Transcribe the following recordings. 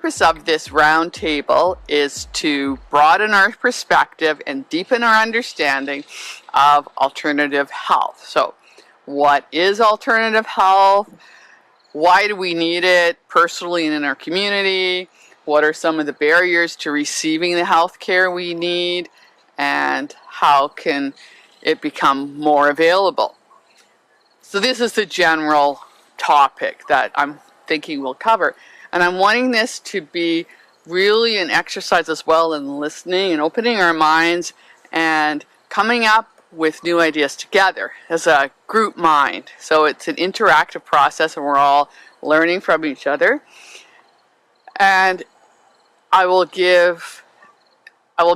purpose of this roundtable is to broaden our perspective and deepen our understanding of alternative health. So, what is alternative health? Why do we need it personally and in our community? What are some of the barriers to receiving the health care we need? And how can it become more available? So this is the general topic that I'm thinking we'll cover. And I'm wanting this to be really an exercise as well in listening and opening our minds and coming up with new ideas together as a group mind. So it's an interactive process and we're all learning from each other. And I will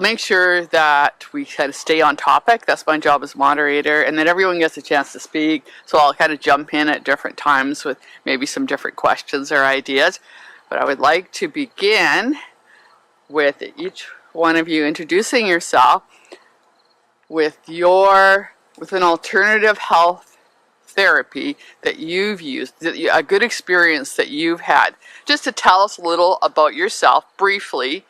make sure that we kind of stay on topic. That's my job as moderator, and that everyone gets a chance to speak. So I'll kind of jump in at different times with maybe some different questions or ideas. But I would like to begin with each one of you introducing yourself with an alternative health therapy that you've used, a good experience that you've had. Just to tell us a little about yourself briefly,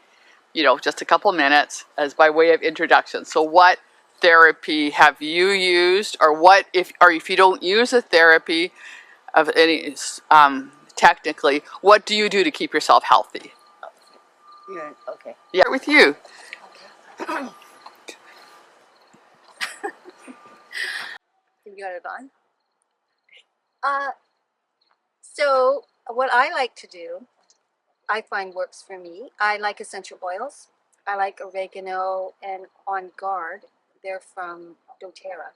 just a couple minutes as by way of introduction. So what therapy have you used, or if you don't use a therapy of any, technically, what do you do to keep yourself healthy? Yeah, okay. Yeah, with you. Okay. You got it on? So what I like to do, I find works for me. I like essential oils. I like oregano and On Guard. They're from doTERRA.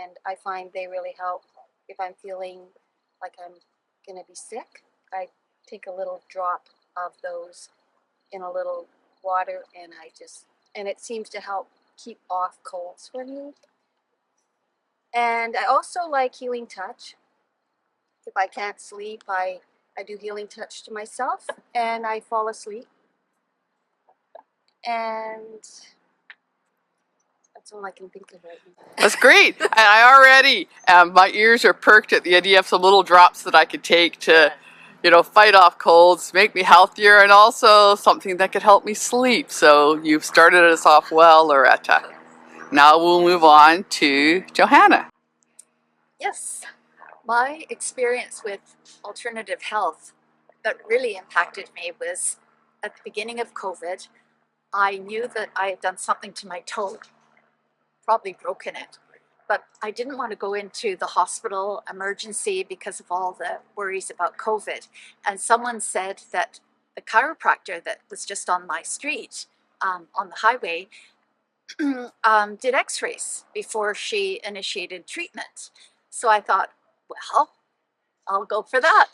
And I find they really help if I'm feeling like I'm going to be sick. I take a little drop of those in a little water and it seems to help keep off colds for me. And I also like Healing Touch. If I can't sleep, I do Healing Touch to myself and I fall asleep. And that's all I can think of right now. That's great. And I already, my ears are perked at the idea of some little drops that I could take to, fight off colds, make me healthier, and also something that could help me sleep. So you've started us off well, Loretta. Now we'll move on to Johanna. Yes, my experience with alternative health that really impacted me was at the beginning of COVID. I knew that I had done something to my toe, probably broken it, but I didn't want to go into the hospital emergency because of all the worries about COVID. And someone said that the chiropractor that was just on my street, on the highway, did x-rays before she initiated treatment. So I thought, well, I'll go for that.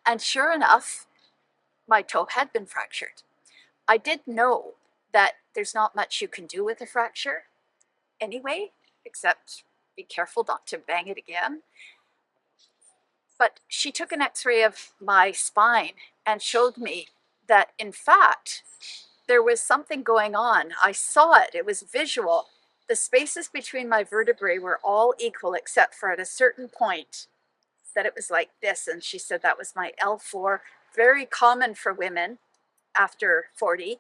And sure enough, my toe had been fractured. I did know that there's not much you can do with a fracture anyway, except be careful not to bang it again. But she took an x-ray of my spine and showed me that, in fact, there was something going on. I saw it. It was visual. The spaces between my vertebrae were all equal except for at a certain point that it was like this. And she said that was my L4, very common for women after 40.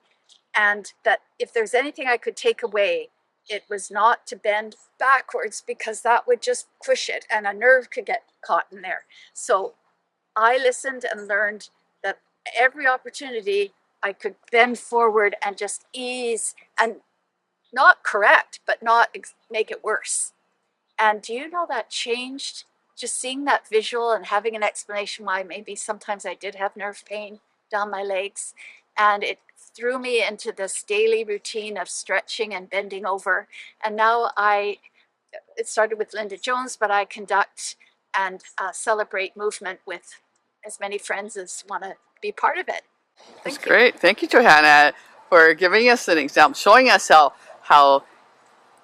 And that if there's anything I could take away, it was not to bend backwards because that would just push it and a nerve could get caught in there. So I listened and learned that every opportunity I could bend forward and just ease and not correct, but not make it worse. And do you know that changed? Just seeing that visual and having an explanation why maybe sometimes I did have nerve pain down my legs. And it threw me into this daily routine of stretching and bending over. And now it started with Linda Jones, but I conduct and celebrate movement with as many friends as want to be part of it. That's great. Thank you, Johanna, for giving us an example, showing us how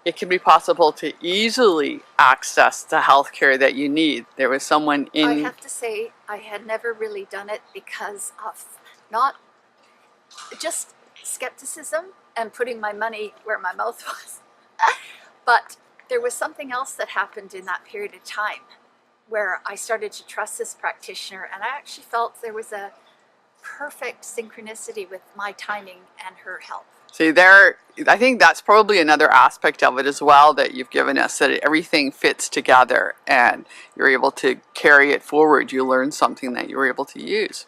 it can be possible to easily access the health care that you need. There was someone in... I have to say, I had never really done it because of not just skepticism and putting my money where my mouth was. But there was something else that happened in that period of time where I started to trust this practitioner, and I actually felt there was a perfect synchronicity with my timing and her health. See, there, I think that's probably another aspect of it as well that you've given us, that everything fits together and you're able to carry it forward. You learn something that you were able to use.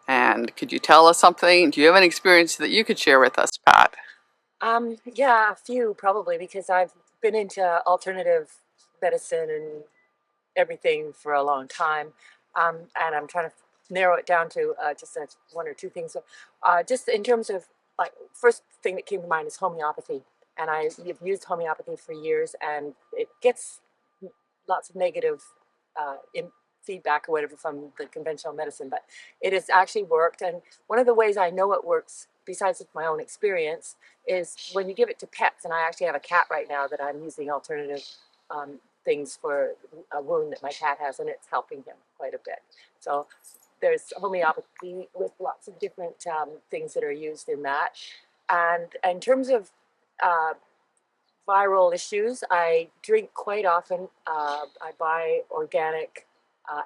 And could you tell us something? Do you have an experience that you could share with us, Pat? Yeah, a few probably, because I've been into alternative medicine and everything for a long time, and I'm trying to narrow it down to just one or two things. So, just in terms of like, first thing that came to mind is homeopathy, and I've used homeopathy for years, and it gets lots of negative feedback or whatever from the conventional medicine, but it has actually worked. And one of the ways I know it works, besides my own experience, is when you give it to pets. And I actually have a cat right now that I'm using alternative things for a wound that my cat has, and it's helping him quite a bit. So there's homeopathy with lots of different things that are used in that. And in terms of viral issues, I drink quite often. I buy organic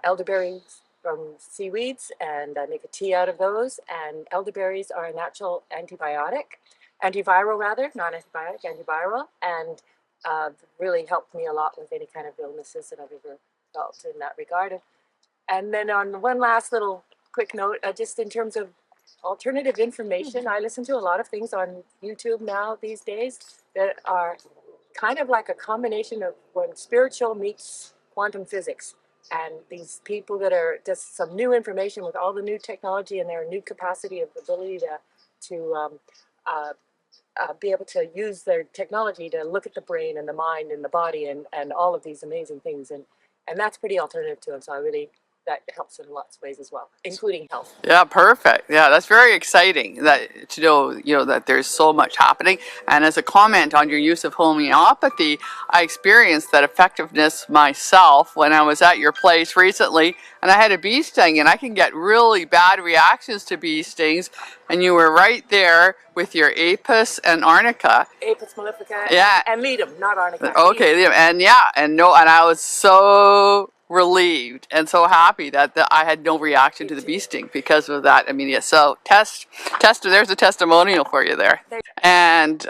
elderberries from seaweeds, and I make a tea out of those. And elderberries are a natural antiviral rather, not antibiotic, antiviral, and really helped me a lot with any kind of illnesses that I've ever felt in that regard. And then on one last little quick note, just in terms of alternative information, I listen to a lot of things on YouTube now these days that are kind of like a combination of when spiritual meets quantum physics. And these people that are just some new information with all the new technology and their new capacity of ability to be able to use their technology to look at the brain and the mind and the body and all of these amazing things. And that's pretty alternative to them. So that helps in lots of ways as well, including health. Yeah, perfect. Yeah, that's very exciting that to know, that there's so much happening. And as a comment on your use of homeopathy, I experienced that effectiveness myself when I was at your place recently, and I had a bee sting, and I can get really bad reactions to bee stings. And you were right there with your Apis and Arnica. Apis mellifica, yeah, and Ledum, not Arnica. Okay, and and I was so relieved and so happy that I had no reaction to the bee sting because of that. I mean, yeah. So test. There's a testimonial for you there. And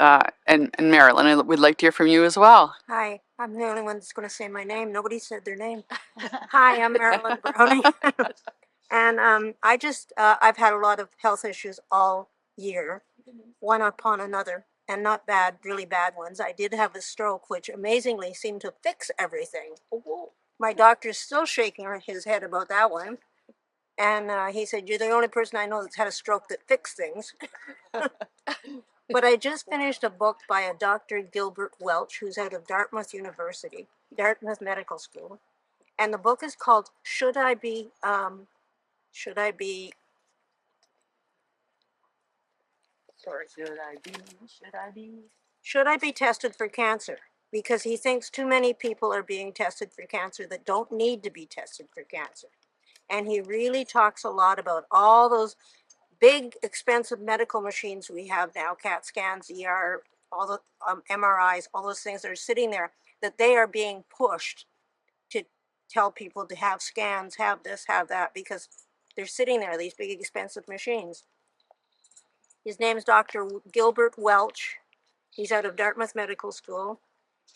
Marilyn, we'd like to hear from you as well. Hi, I'm the only one that's going to say my name. Nobody said their name. Hi, I'm Marilyn Browning. And I've had a lot of health issues all year, one upon another, and not bad, really bad ones. I did have a stroke, which amazingly seemed to fix everything. My doctor's still shaking his head about that one. And he said, "You're the only person I know that's had a stroke that fixed things." But I just finished a book by a Dr. Gilbert Welch, who's out of Dartmouth University, Dartmouth Medical School. And the book is called Should I Be Tested for Cancer? Because he thinks too many people are being tested for cancer that don't need to be tested for cancer. And he really talks a lot about all those big, expensive medical machines we have now, CAT scans, ER, all the MRIs, all those things that are sitting there, that they are being pushed to tell people to have scans, have this, have that, because they're sitting there, these big, expensive machines. His name's Dr. Gilbert Welch. He's out of Dartmouth Medical School.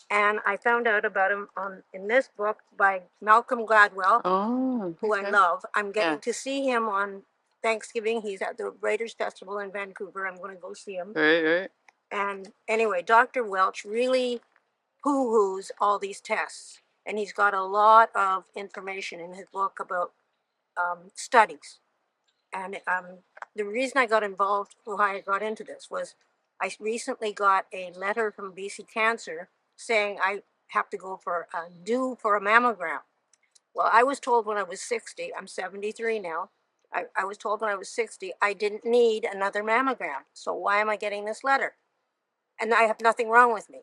And I found out about him in this book by Malcolm Gladwell, who I love. I'm getting to see him on Thanksgiving. He's at the Writers' Festival in Vancouver. I'm going to go see him. Right. And anyway, Dr. Welch really hoo-hoos all these tests. And he's got a lot of information in his book about studies. And the reason I got involved, why I got into this, was I recently got a letter from BC Cancer saying I have to go due for a mammogram. Well, I was told when I was 60, I'm 73 now, I was told when I was 60, I didn't need another mammogram. So why am I getting this letter? And I have nothing wrong with me,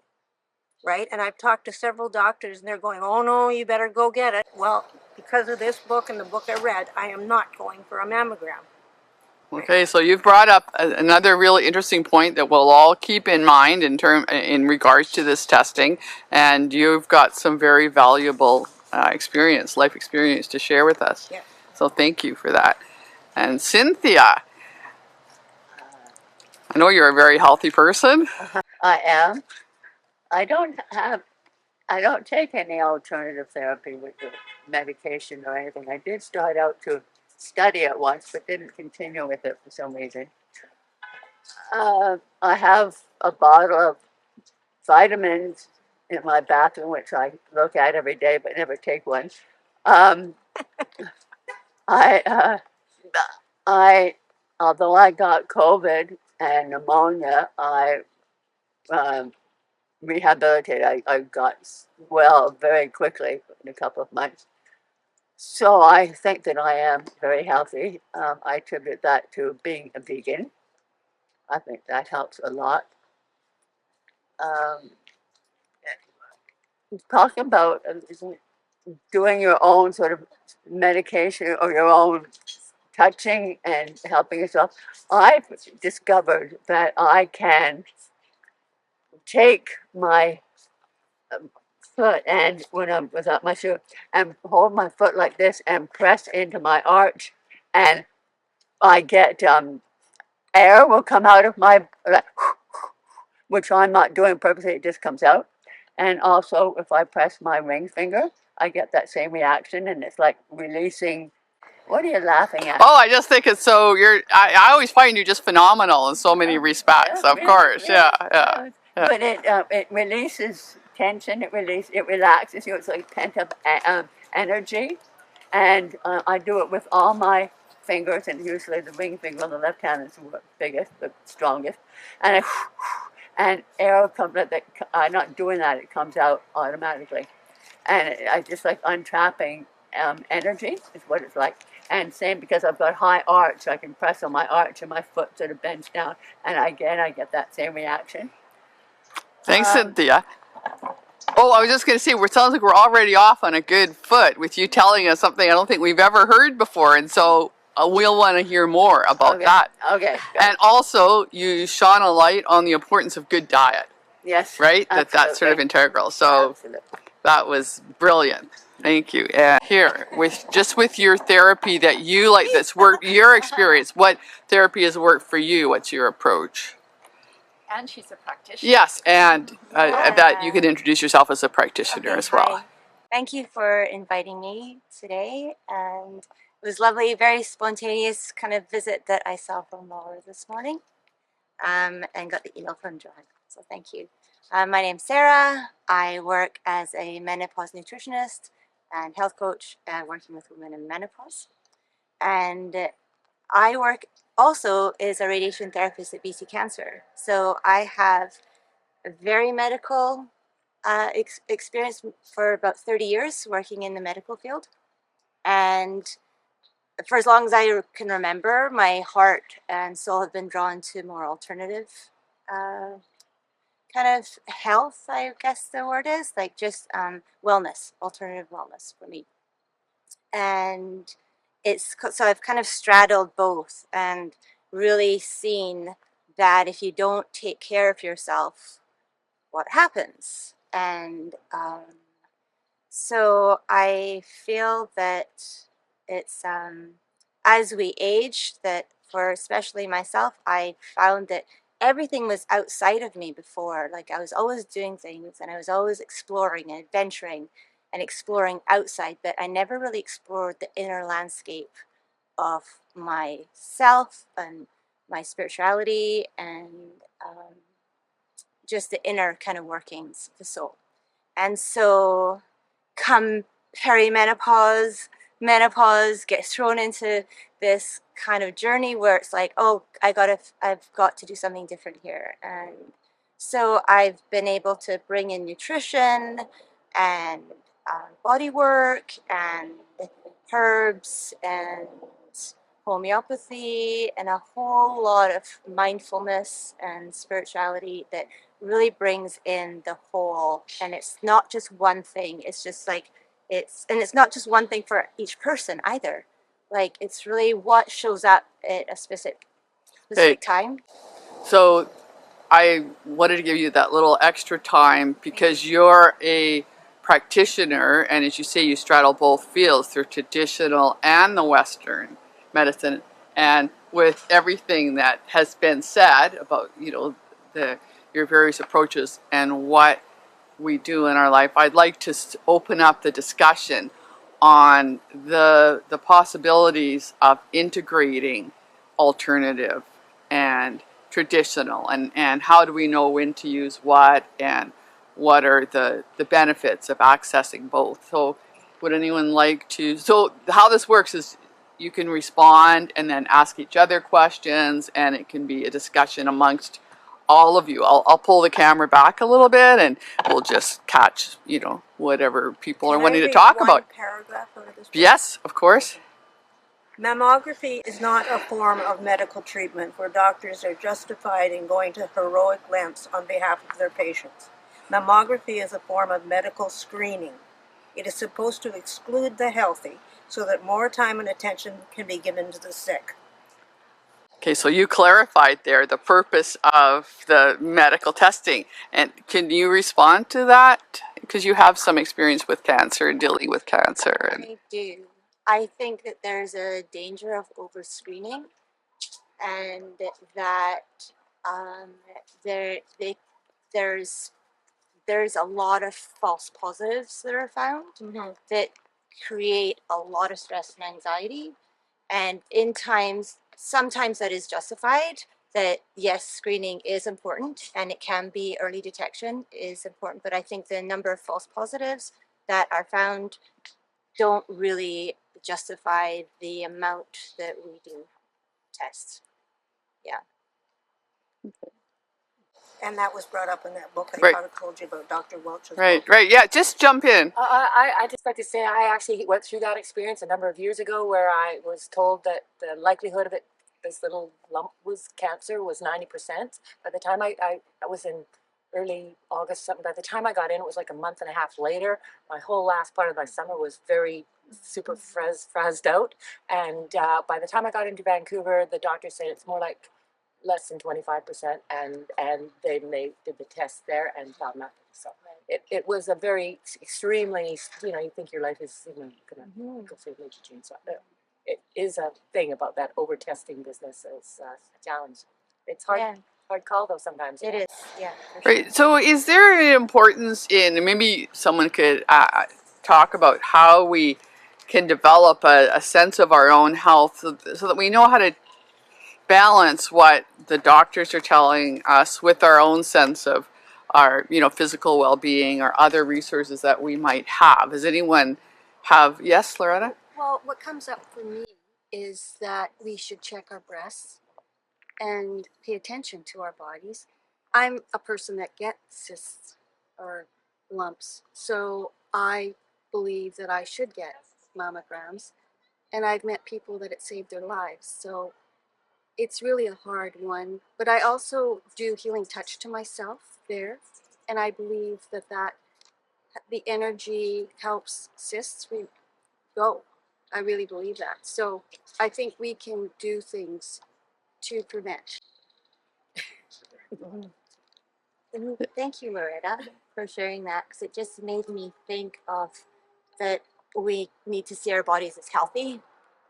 right? And I've talked to several doctors and they're going, "Oh no, you better go get it." Well, because of this book and the book I read, I am not going for a mammogram. Okay, so you've brought up another really interesting point that we'll all keep in mind in regards to this testing, and you've got some very valuable life experience to share with us. Yeah. So thank you for that. And Cynthia, I know you're a very healthy person. I am. I don't take any alternative therapy with the medication or anything. I did start out to study it once, but didn't continue with it for some reason. I have a bottle of vitamins in my bathroom, which I look at every day, but never take one. Um, I, although I got COVID and pneumonia, I rehabilitated. I got well very quickly in a couple of months. So I think that I am very healthy. I attribute that to being a vegan. I think that helps a lot. Um, talking about doing your own sort of medication or your own touching and helping yourself, I've discovered that I can take my foot and when I'm without my shoe and hold my foot like this and press into my arch, and I get air will come out of my, which I'm not doing purposely, it just comes out. And also, if I press my ring finger, I get that same reaction, and it's like releasing. What are you laughing at? Oh, I just think it's so I always find you just phenomenal in so many respects. Yeah, Of course, really, yeah. But it releases tension. It relaxes you. It's like pent up energy, and I do it with all my fingers, and usually the ring finger on the left hand is the biggest, the strongest, and and air comes. I'm not doing that; it comes out automatically, and I just like untrapping energy is what it's like. And same because I've got high arch, I can press on my arch, and my foot sort of bends down, and again I get that same reaction. Thanks, Cynthia. Oh, I was just going to say, it sounds like we're already off on a good foot with you telling us something I don't think we've ever heard before, and so we'll want to hear more about that. Okay. Good. And also, you shone a light on the importance of good diet. Yes. Right? That's sort of integral. So that was brilliant. Thank you. And here, with your therapy that you like, that's worked, your experience, what therapy has worked for you? What's your approach? And she's a practitioner. Yes, and that you could introduce yourself as a practitioner as well. Hi. Thank you for inviting me today, and it was lovely, very spontaneous kind of visit that I saw from Laura this morning, and got the email from Johanna, so thank you. My name's Sarah. I work as a menopause nutritionist and health coach, working with women in menopause, and I work also as a radiation therapist at BC Cancer, so I have a very medical experience for about 30 years working in the medical field. And for as long as I can remember, my heart and soul have been drawn to more alternative kind of health, I guess the word is, like just wellness, alternative wellness for me. And so I've kind of straddled both and really seen that if you don't take care of yourself, what happens. And so I feel that it's as we age, that for especially myself, I found that everything was outside of me before. Like I was always doing things and I was always exploring and adventuring and exploring outside, but I never really explored the inner landscape of myself and my spirituality and just the inner kind of workings of the soul. And so come perimenopause, menopause, get thrown into this kind of journey where it's like, oh, I've got to do something different here. And so I've been able to bring in nutrition and body work and herbs and homeopathy and a whole lot of mindfulness and spirituality that really brings in the whole. And it's not just one thing, it's just like it's not just one thing for each person either. Like it's really what shows up at a specific time. So I wanted to give you that little extra time because you're a practitioner, and as you say, you straddle both fields through traditional and the Western medicine. And with everything that has been said about, your various approaches and what we do in our life, I'd like to open up the discussion on the possibilities of integrating alternative and traditional, and how do we know when to use what, and what are the benefits of accessing both. So would anyone like to, so how this works is you can respond and then ask each other questions, and it can be a discussion amongst all of you. I'll pull the camera back a little bit, and we'll just catch, whatever people are wanting to talk about. Paragraph out of this book? Yes, of course. Mammography is not a form of medical treatment where doctors are justified in going to heroic lengths on behalf of their patients. Mammography is a form of medical screening. It is supposed to exclude the healthy so that more time and attention can be given to the sick. Okay, so you clarified there the purpose of the medical testing. And can you respond to that? Because you have some experience with cancer and dealing with cancer. And I do. I think that there's a danger of over-screening, and that um, there they, there's a lot of false positives that are found that create a lot of stress and anxiety. And sometimes that is justified, that yes, screening is important and it can be, early detection is important, but I think the number of false positives that are found don't really justify the amount that we do test. Yeah. And that was brought up in that book I Right. kind of told you about, Dr. Welch's right, book. right, yeah, just jump in. I just like to say I actually went through that experience a number of years ago, where I was told that the likelihood of this little lump was cancer was 90%. By the time I was in early August, something. By the time I got in, it was like a month and a half later. My whole last part of my summer was very super frazzed out, and by the time I got into Vancouver, the doctor said it's more like less than 25%, and they did the test there and found nothing. So it was a very extremely, you think your life is going to completely change. So it is a thing about that over testing business. Is a challenge. It's hard. Yeah. Hard call though sometimes. It is, yeah. For Right, sure. so is there an importance in, maybe someone could talk about how we can develop a sense of our own health, so that we know how to balance what the doctors are telling us with our own sense of our, physical well-being, or other resources that we might have. Does anyone have, yes, Loretta? Well, what comes up for me is that we should check our breasts and pay attention to our bodies. I'm a person that gets cysts or lumps, so I believe that I should get mammograms, and I've met people that it saved their lives. So it's really a hard one, but I also do healing touch to myself there, and I believe that the energy helps cysts go. I really believe that. So I think we can do things to prevent. Thank you, Loretta, for sharing that, because it just made me think of that we need to see our bodies as healthy,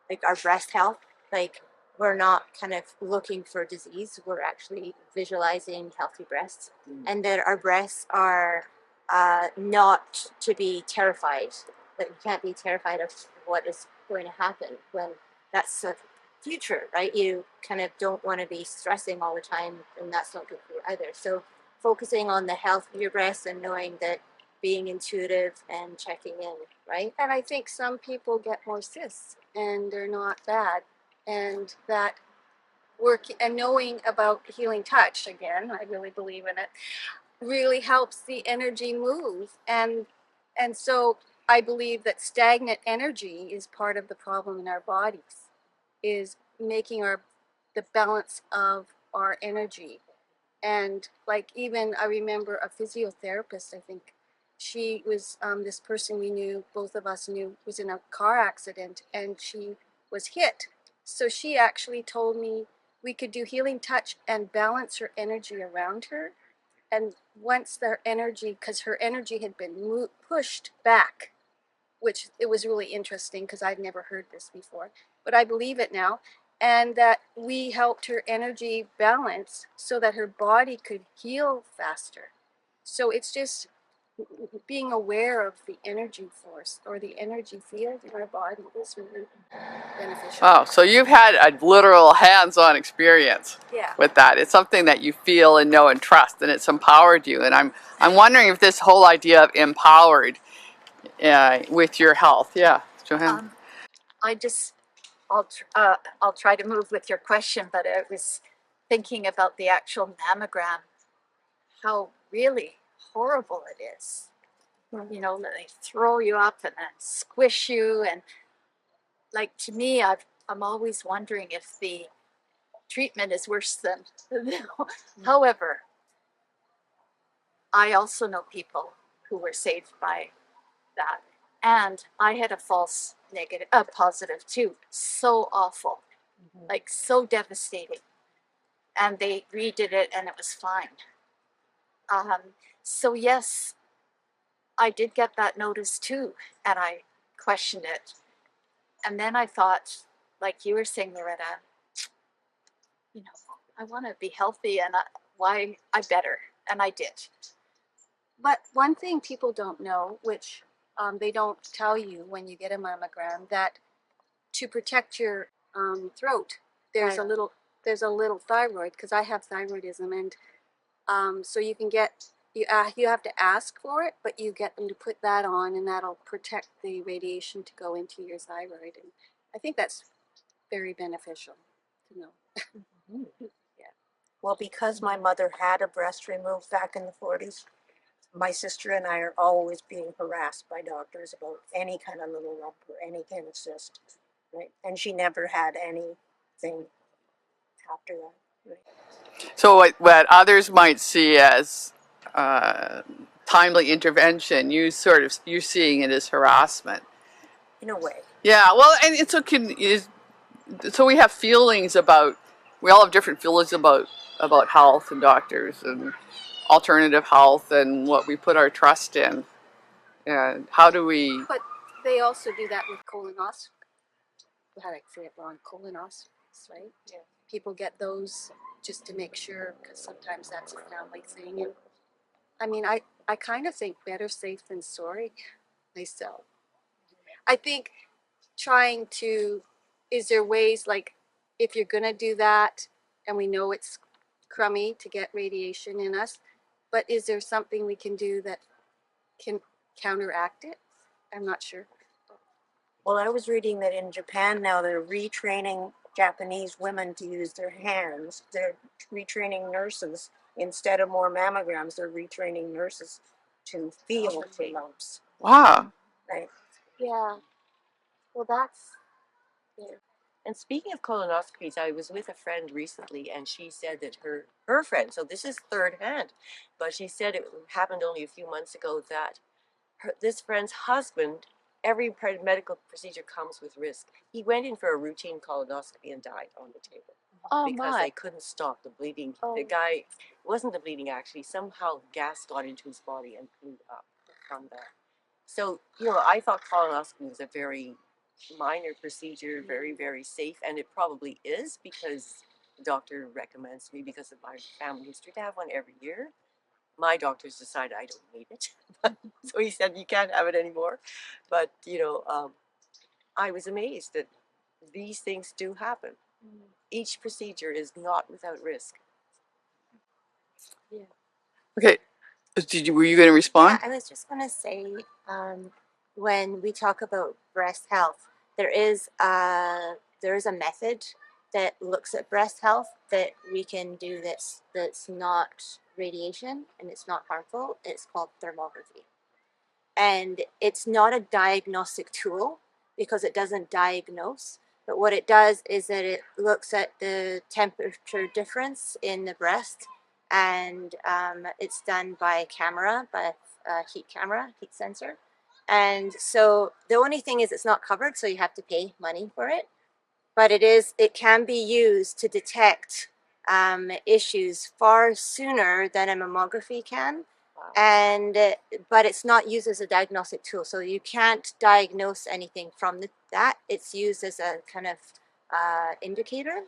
like our breast health. Like, we're not kind of looking for disease, we're actually visualizing healthy breasts, and that our breasts are not to be terrified. That we can't be terrified of what is going to happen when that's the future, right? You kind of don't want to be stressing all the time, and that's not good for you either. So focusing on the health of your breasts and knowing that, being intuitive and checking in, right? And I think some people get more cysts and they're not bad. And that work and knowing about healing touch, again, I really believe in it, really helps the energy move. And so I believe that stagnant energy is part of the problem in our bodies, is making the balance of our energy. And like, even I remember a physiotherapist, I think she was this person we knew, both of us knew, was in a car accident and she was hit. So she actually told me we could do healing touch and balance her energy around her. And once their energy, because her energy had been pushed back, which it was really interesting because I'd never heard this before, but I believe it now. and that we helped her energy balance so that her body could heal faster. So it's just being aware of the energy force or the energy field in our body is really beneficial. Oh, so you've had a literal hands-on experience Yeah. with that. It's something that you feel and know and trust, and it's empowered you. And I'm wondering if this whole idea of empowered with your health. Yeah, Johanna. I just, I'll try to move with your question, but I was thinking about the actual mammogram, how really horrible it is. You know, they throw you up and then squish you, and like to me, I'm always wondering if the treatment is worse than. However, I also know people who were saved by that, and I had a false negative, a positive too. So awful, like so devastating. And they redid it, and it was fine. So yes, I did get that notice too, and I questioned it. And then I thought, like you were saying, Loretta, you know, I want to be healthy, and why I better, and I did. But one thing people don't know, which they don't tell you when you get a mammogram, that to protect your throat, there's Right. there's a little thyroid, because I have thyroidism, and so you can get you have to ask for it, but you get them to put that on, and that'll protect the radiation to go into your thyroid, and I think that's very beneficial to know. Well, because my mother had a breast removed back in the 40s, my sister and I are always being harassed by doctors about any kind of little lump or any kind of cyst, right? And she never had anything after that. Right? So what others might see as timely intervention, you're seeing it as harassment. In a way. Yeah, well, and it's okay. So we have feelings about. We all have different feelings about health and doctors and alternative health and what we put our trust in. And how do we? But they also do that with colonoscopy. How did I say it wrong? Colonoscopies, right? Yeah. People get those just to make sure, because sometimes that's a family thing. And I mean, I kind of think better safe than sorry myself. I think is there ways, like, if you're gonna do that, and we know it's crummy to get radiation in us, but is there something we can do that can counteract it? I'm not sure. Well, I was reading that in Japan now they're retraining Japanese women to use their hands. They're retraining nurses. Instead of more mammograms, they're retraining nurses to feel for lumps. Wow. Right. Yeah. Well, that's And speaking of colonoscopies, I was with a friend recently, and she said that her friend, so this is third hand, but she said it happened only a few months ago that this friend's husband, every medical procedure comes with risk. He went in for a routine colonoscopy and died on the table because they couldn't stop the bleeding. The guy, it wasn't the bleeding actually, somehow gas got into his body and blew up from that. So, I thought colonoscopy was a very minor procedure, very, very safe, and it probably is because the doctor recommends me because of my family history to have one every year. My doctors decided I don't need it. So he said, you can't have it anymore. But, I was amazed that these things do happen. Each procedure is not without risk. Okay. Were you going to respond? Yeah, I was just going to say, when we talk about breast health, there is a method that looks at breast health that we can do that's not radiation and it's not harmful. It's called thermography. And it's not a diagnostic tool because it doesn't diagnose. But what it does is that it looks at the temperature difference in the breast, and it's done by camera, by a heat sensor. And so the only thing is it's not covered, so you have to pay money for it. But it can be used to detect issues far sooner than a mammography can. And but it's not used as a diagnostic tool, so you can't diagnose anything from that. It's used as a kind of indicator.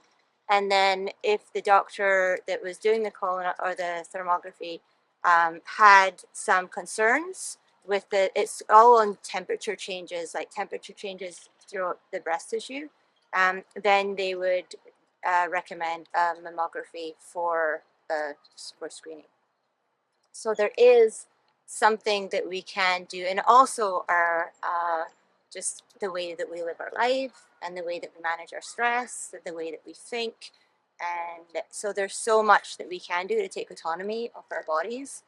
And then if the doctor that was doing the colon or the thermography had some concerns with it's all on temperature changes, like temperature changes throughout the breast tissue, then they would recommend a mammography for screening. So there is something that we can do, and also our just the way that we live our life and the way that we manage our stress, the way that we think. And so there's so much that we can do to take autonomy of our bodies,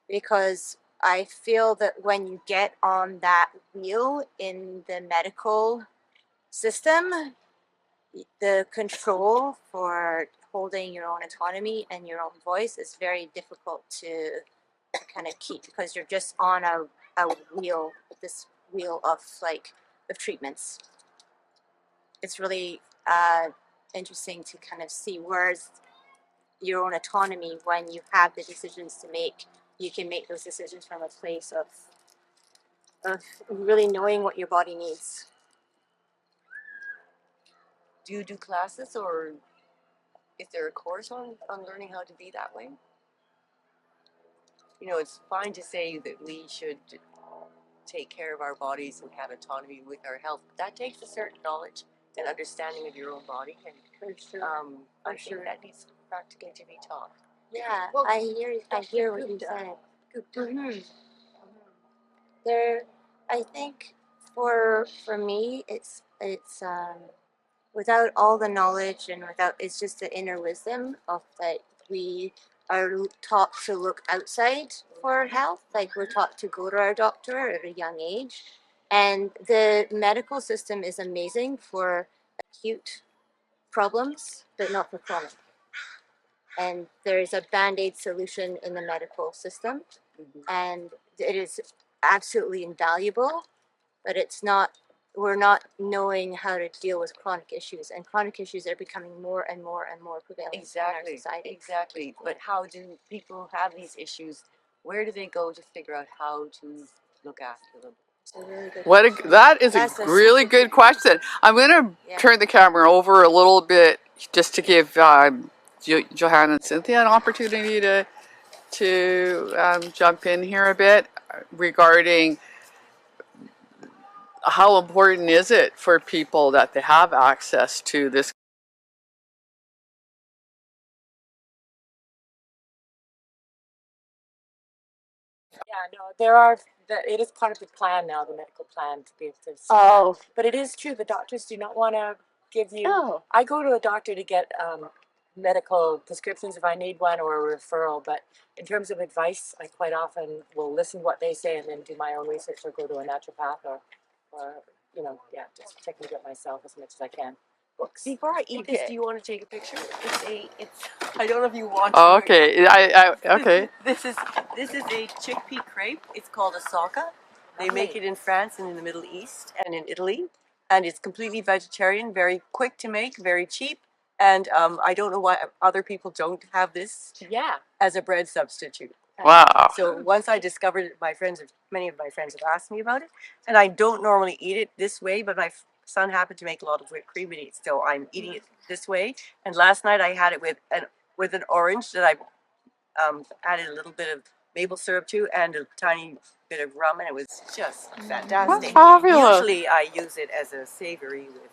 because I feel that when you get on that wheel in the medical system, the control for holding your own autonomy and your own voice is very difficult to kind of keep, because you're just on a wheel, this wheel of treatments. It's really interesting to kind of see where's your own autonomy when you have the decisions to make. You can make those decisions from a place of really knowing what your body needs. Do you do classes, or is there a course on learning how to be that way? You know, it's fine to say that we should take care of our bodies and have autonomy with our health, but that takes a certain knowledge and understanding of your own body, and I think that needs practically to be taught. Yeah, well, I hear what you said. Mm-hmm. There, I think for me, it's without all the knowledge and without, it's just the inner wisdom of that we are taught to look outside for health. Like we're taught to go to our doctor at a young age, and the medical system is amazing for acute problems, but not for chronic. And there is a band-aid solution in the medical system, and it is absolutely invaluable, but it's not, we're not knowing how to deal with chronic issues, and chronic issues are becoming more and more and more prevalent in our society. Exactly. But how do people have these issues? Where do they go to figure out how to look after them? That is a really good question. I'm going to turn the camera over a little bit just to give Johanna and Cynthia an opportunity to jump in here a bit regarding how important is it for people that they have access to this. Yeah, no, there are. It is part of the plan now, the medical plan, to be able to. Oh, But it is true. The doctors do not want to give you. no. I go to a doctor to get medical prescriptions if I need one, or a referral. But in terms of advice, I quite often will listen to what they say and then do my own research, or go to a naturopath, or just checking it out myself as much as I can. Books. Before I eat this, do you want to take a picture? It's. I don't know if you want. Oh, okay. Okay. This is a chickpea crepe. It's called a socca. They make it in France and in the Middle East and in Italy, and it's completely vegetarian, very quick to make, very cheap. And I don't know why other people don't have this as a bread substitute. Wow. So once I discovered it, many of my friends have asked me about it, and I don't normally eat it this way, but my son happened to make a lot of whipped cream and eat, so I'm eating it this way. And last night I had it with an orange that I added a little bit of maple syrup to and a tiny bit of rum, and it was just fantastic. Fabulous. Usually I use it as a savory with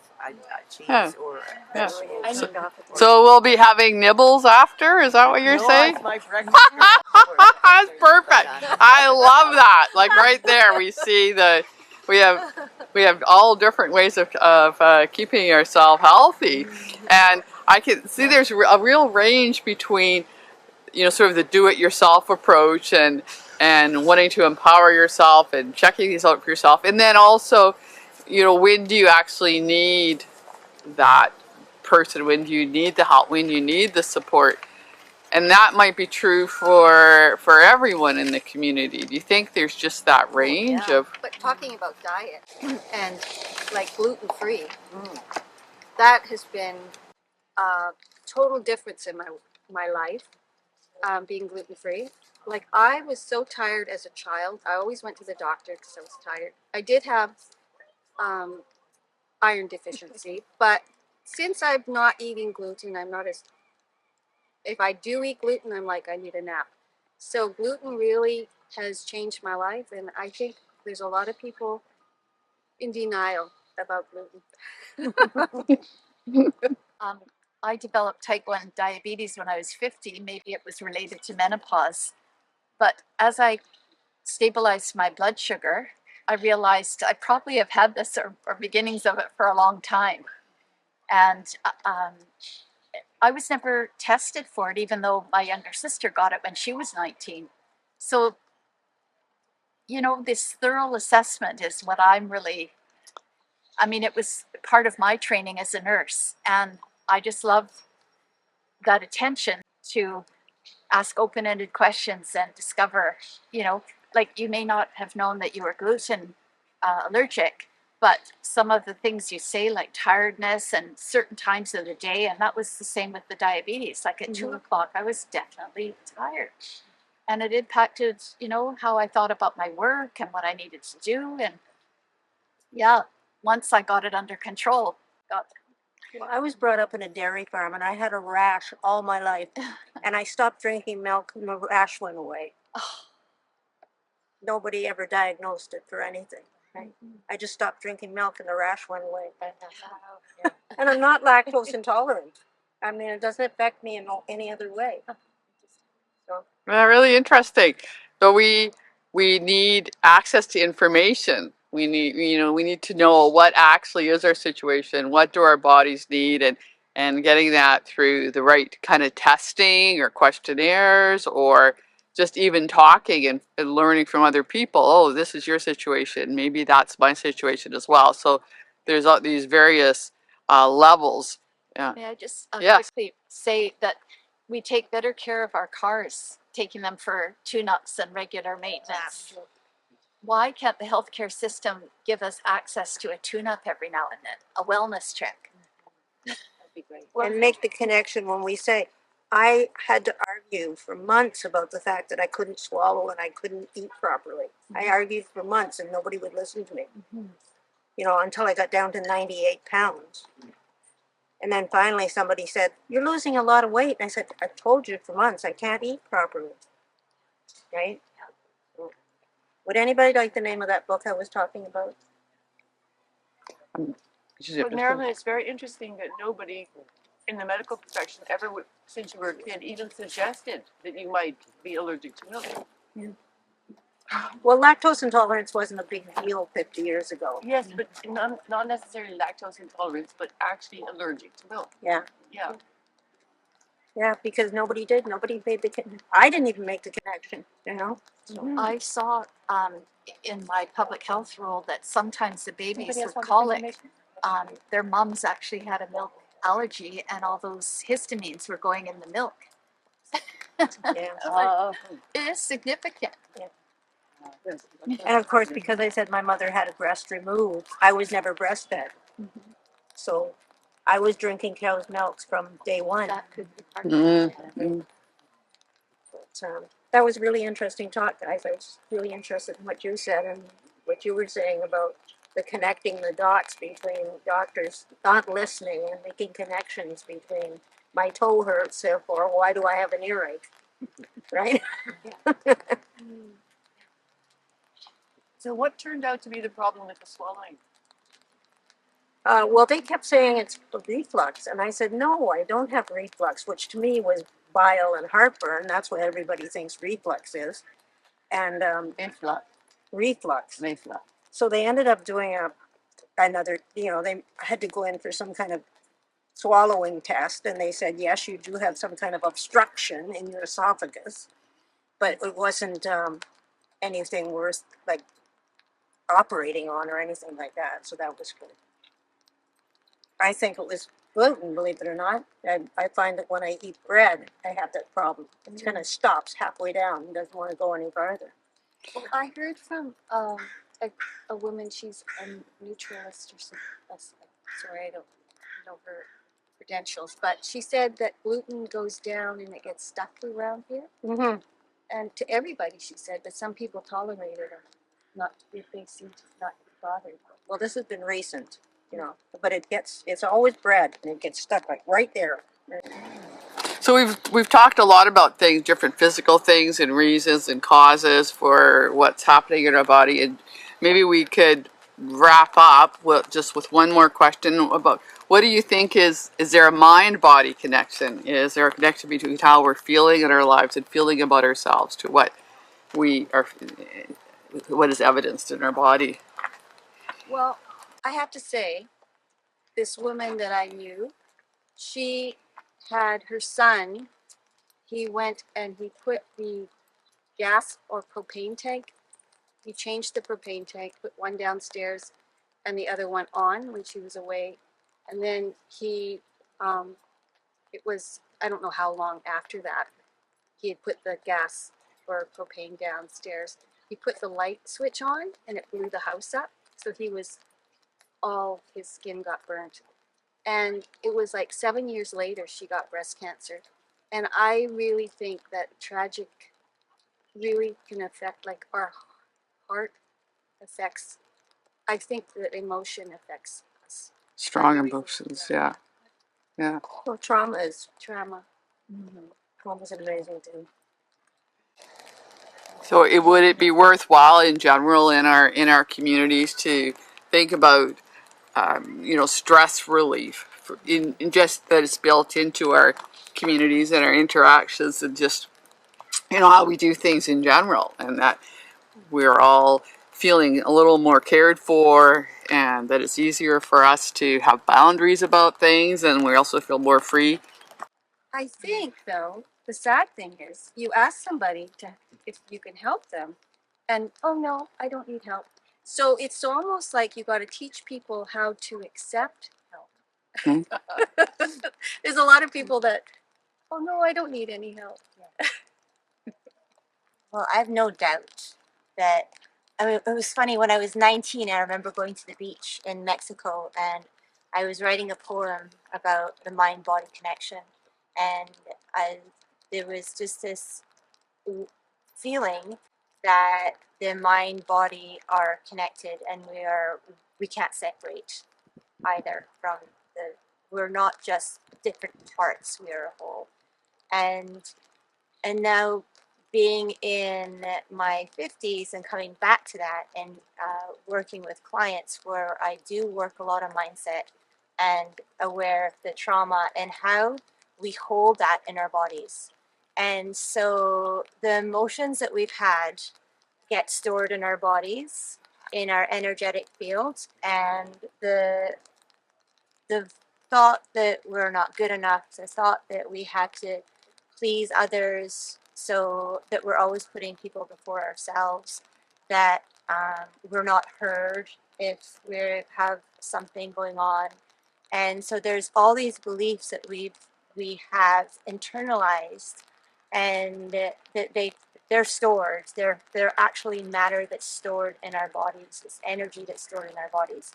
cheese or vegetables. So we'll be having nibbles after? Is that what you're saying? It's my breakfast. That's perfect. I love that. Like right there, we have all different ways of keeping yourself healthy, and I can see there's a real range between sort of the do-it-yourself approach and wanting to empower yourself and checking these out for yourself, and then also when do you actually need that person, when do you need the help, when you need the support. And that might be true for everyone in the community. Do you think there's just that range of? But talking about diet and like gluten-free, that has been a total difference in my life, being gluten-free. Like I was so tired as a child. I always went to the doctor because I was tired. I did have iron deficiency, but since I'm not eating gluten, I'm not as, if I do eat gluten, I'm like, I need a nap. So gluten really has changed my life. And I think there's a lot of people in denial about gluten. I developed type 1 diabetes when I was 50. Maybe it was related to menopause. But as I stabilized my blood sugar, I realized I probably have had this or beginnings of it for a long time. And I was never tested for it, even though my younger sister got it when she was 19. So, you know, this thorough assessment is what I'm really, I mean, it was part of my training as a nurse. And I just love that attention to ask open-ended questions and discover, you know, like you may not have known that you were gluten allergic, but some of the things you say, like tiredness and certain times of the day, and that was the same with the diabetes. Like at 2 o'clock, I was definitely tired. And it impacted, you know, how I thought about my work and what I needed to do. And yeah, once I got it under control, Well, I was brought up in a dairy farm and I had a rash all my life. And I stopped drinking milk and the rash went away. Nobody ever diagnosed it for anything. Right? I just stopped drinking milk and the rash went away. Yeah. And I'm not lactose intolerant. I mean, it doesn't affect me in any other way. So, Really interesting. So we need access to information. We need, you know, we need to know what actually is our situation, what do our bodies need, and getting that through the right kind of testing or questionnaires, or just even talking and learning from other people. Oh, this is your situation. Maybe that's my situation as well. So there's all these various levels. Yeah. may I just Yes. quickly say that we take better care of our cars, taking them for tune-ups and regular maintenance. Why can't the healthcare system give us access to a tune-up every now and then, a wellness check? that'd be great. And make the connection when we say, I had to argue for months about the fact that I couldn't swallow and I couldn't eat properly. I argued for months and nobody would listen to me. You know, until I got down to 98 pounds. And then finally somebody said, you're losing a lot of weight. And I said, I've told you for months, I can't eat properly. Right? Would anybody like the name of that book I was talking about? But Marilyn, it's very interesting that nobody in the medical profession ever, since you were a kid, even suggested that you might be allergic to milk. Well, lactose intolerance wasn't a big deal 50 years ago. Yes, but not necessarily lactose intolerance, but actually allergic to milk. Yeah. Yeah. Yeah, because nobody did. Nobody made the I didn't even make the connection, you know? So. I saw in my public health role that sometimes the babies with colic, their mums actually had a milk allergy and all those histamines were going in the milk. Yeah. It is significant. And of course, because I said my mother had a breast removed, I was never breastfed. So I was drinking cow's milk from day one. That could be part of it. But, that was really interesting talk, guys. I was really interested in what you said and what you were saying about the connecting the dots between doctors not listening and making connections between my toe hurts, therefore why do I have an earache? Right? So what turned out to be the problem with the swallowing? Well, they kept saying it's reflux, and I said, no, I don't have reflux, which to me was bile and heartburn. That's what everybody thinks reflux is. And reflux. So they ended up doing another, you know, they had to go in for some kind of swallowing test, and they said, yes, you do have some kind of obstruction in your esophagus, but it wasn't anything worth like operating on or anything like that. So that was good. I think it was gluten, believe it or not. I find that when I eat bread, I have that problem. It kind of stops halfway down and doesn't want to go any farther. Well, I heard from a woman, she's a nutritionist or something. Sorry, I don't know her credentials, but she said that gluten goes down and it gets stuck around here. Mm-hmm. And to everybody, she said, but some people tolerate it or not, they seem to not be bothered. Well, this has been recent. you know, but it's always bread and it gets stuck like right there. So we've talked a lot about things, different physical things and reasons and causes for what's happening in our body, and maybe we could wrap up with one more question about what do you think is there a mind-body connection? Is there a connection between how we're feeling in our lives and feeling about ourselves to what we are, what is evidenced in our body? Well, I have to say, this woman that I knew, she had her son. He went and he put the gas or propane tank. He changed the propane tank, put one downstairs and the other one on when she was away. And then it was, I don't know how long after that, he had put the gas or propane downstairs. He put the light switch on and it blew the house up. So all his skin got burnt. And it was like 7 years later, she got breast cancer. And I really think that tragic really can affect, like, our heart affects, I think that emotion affects us. Strong emotions, yeah. Well, trauma is Trauma. trauma's amazing too. So would it be worthwhile in general in our communities to think about stress relief in just that it's built into our communities and our interactions and just how we do things in general, and that we're all feeling a little more cared for, and that it's easier for us to have boundaries about things, and we also feel more free. I think, though, the sad thing is you ask somebody if you can help them, and oh no, I don't need help. So it's almost like you got to teach people how to accept help. There's a lot of people that, oh no, I don't need any help. Well, I have no doubt that. I mean, it was funny when I was 19. I remember going to the beach in Mexico, and I was writing a poem about the mind-body connection, and there was just this feeling that the mind body are connected, and we can't separate either from the we're not just different parts, we are a whole. And now, being in my 50s and coming back to that, and working with clients where I do work a lot on mindset and aware of the trauma and how we hold that in our bodies. And so the emotions that we've had get stored in our bodies, in our energetic field, and the thought that we're not good enough, the thought that we have to please others, so that we're always putting people before ourselves, that we're not heard if we have something going on. And so there's all these beliefs that we have internalized, and that they're stored. They're actually matter that's stored in our bodies. It's energy that's stored in our bodies.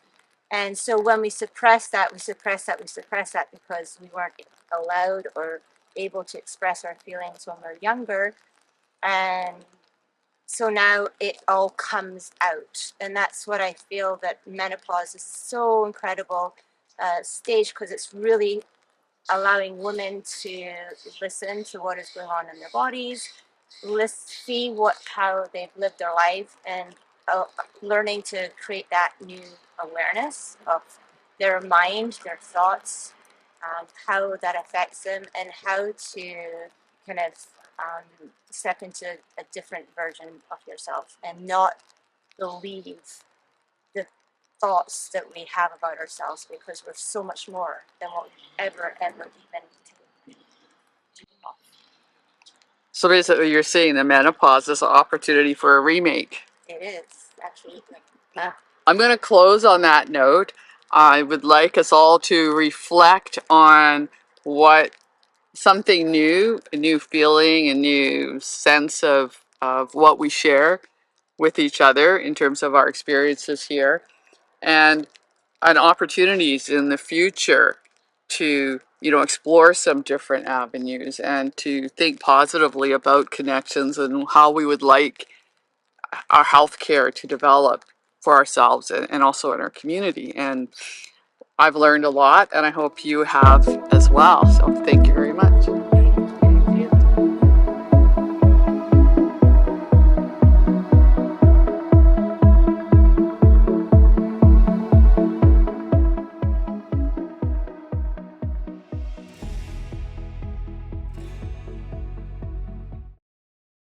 And so when we suppress that, because we weren't allowed or able to express our feelings when we're younger. And so now it all comes out. And that's what I feel, that menopause is so incredible stage, because it's really allowing women to listen to what is going on in their bodies, see how they've lived their life, and learning to create that new awareness of their mind, their thoughts, how that affects them, and how to kind of step into a different version of yourself and not believe the thoughts that we have about ourselves, because we're so much more than what we've ever even. So basically, you're saying that menopause is an opportunity for a remake. It is, absolutely. I'm going to close on that note. I would like us all to reflect on what something new, a new feeling, a new sense of what we share with each other in terms of our experiences here, and opportunities in the future to explore some different avenues and to think positively about connections and how we would like our healthcare to develop for ourselves and also in our community. And I've learned a lot, and I hope you have as well. So thank you very much.